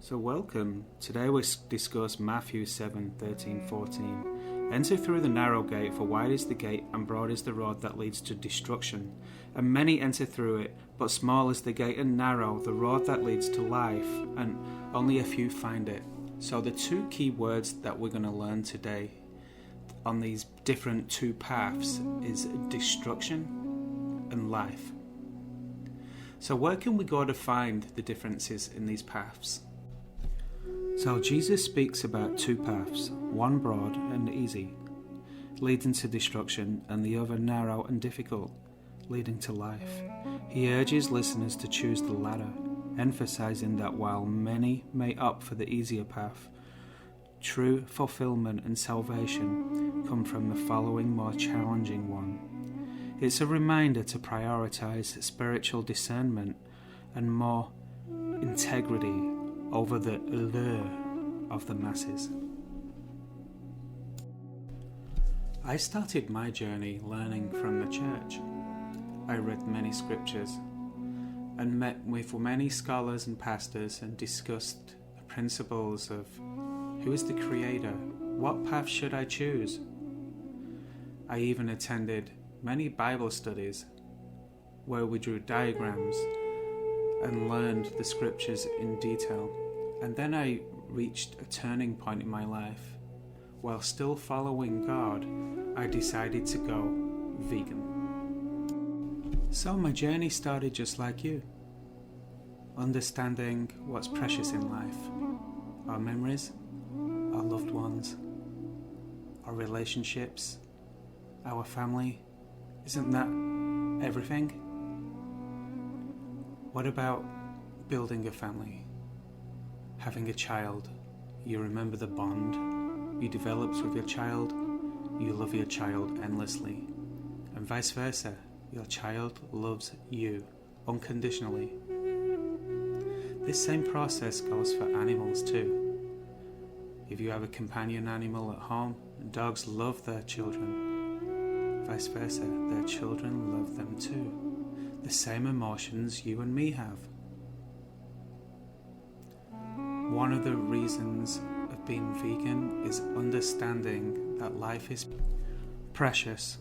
So welcome. Today we discuss Matthew 7:13-14. Enter through the narrow gate, for wide is the gate and broad is the road that leads to destruction, and many enter through it, but small is the gate and narrow the road that leads to life, and only a few find it. So the two key words that we're going to learn today on these different two paths is destruction and life. So where can we go to find the differences in these paths? So Jesus speaks about two paths, one broad and easy, leading to destruction, and the other narrow and difficult, leading to life. He urges listeners to choose the latter, emphasizing that while many may opt for the easier path, true fulfillment and salvation come from the following more challenging one. It's a reminder to prioritize spiritual discernment and more integrity over the allure of the masses. I started my journey learning from the church. I read many scriptures and met with many scholars and pastors and discussed the principles of who is the creator, what path should I choose. I even attended many Bible studies where we drew diagrams and learned the scriptures in detail. And then I reached a turning point in my life. While still following God, I decided to go vegan. So my journey started just like you, understanding what's precious in life, our memories, our loved ones, our relationships, our family. Isn't that everything? What about building a family? Having a child, you remember the bond you developed with your child, you love your child endlessly, and vice versa, your child loves you unconditionally. This same process goes for animals too. If you have a companion animal at home, dogs love their children, vice versa, their children love them too. The same emotions you and me have. One of the reasons of being vegan is understanding that life is precious,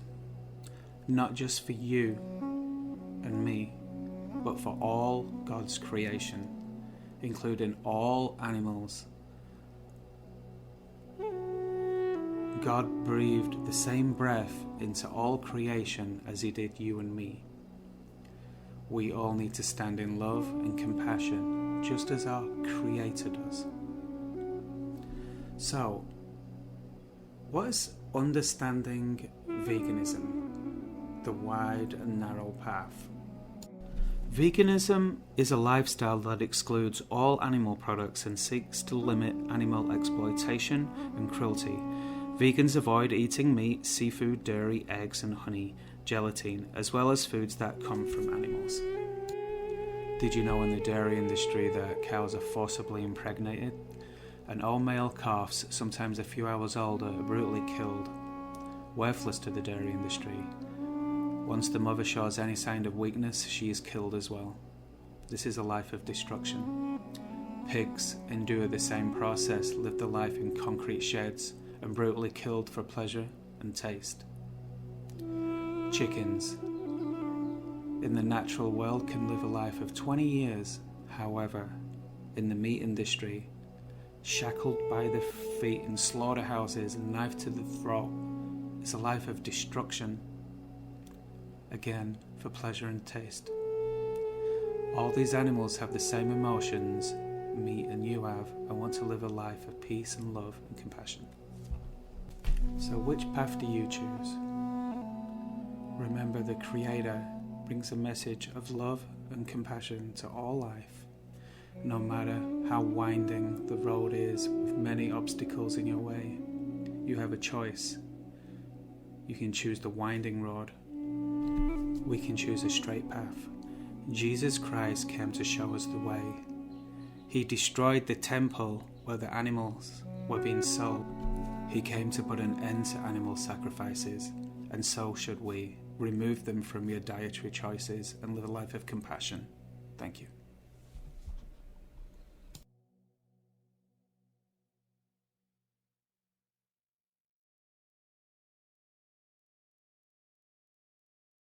not just for you and me, but for all God's creation, including all animals. God breathed the same breath into all creation as He did you and me. We all need to stand in love and compassion, just as our Creator does. So, what is understanding veganism, the wide and narrow path? Veganism is a lifestyle that excludes all animal products and seeks to limit animal exploitation and cruelty. Vegans avoid eating meat, seafood, dairy, eggs and honey, gelatin, as well as foods that come from animals. Did you know in the dairy industry that cows are forcibly impregnated? And all male calves, sometimes a few hours old, are brutally killed, worthless to the dairy industry. Once the mother shows any sign of weakness, she is killed as well. This is a life of destruction. Pigs endure the same process, live their life in concrete sheds, and brutally killed for pleasure and taste. Chickens in the natural world can live a life of 20 years. However, in the meat industry, shackled by the feet in slaughterhouses and knife to the throat, is a life of destruction, again for pleasure and taste. All these animals have the same emotions me and you have, and want to live a life of peace and love and compassion. So which path do you choose? Remember, the Creator brings a message of love and compassion to all life. No matter how winding the road is with many obstacles in your way, you have a choice. You can choose the winding road. We can choose a straight path. Jesus Christ came to show us the way. He destroyed the temple where the animals were being sold. He came to put an end to animal sacrifices, and so should we. Remove them from your dietary choices and live a life of compassion. Thank you.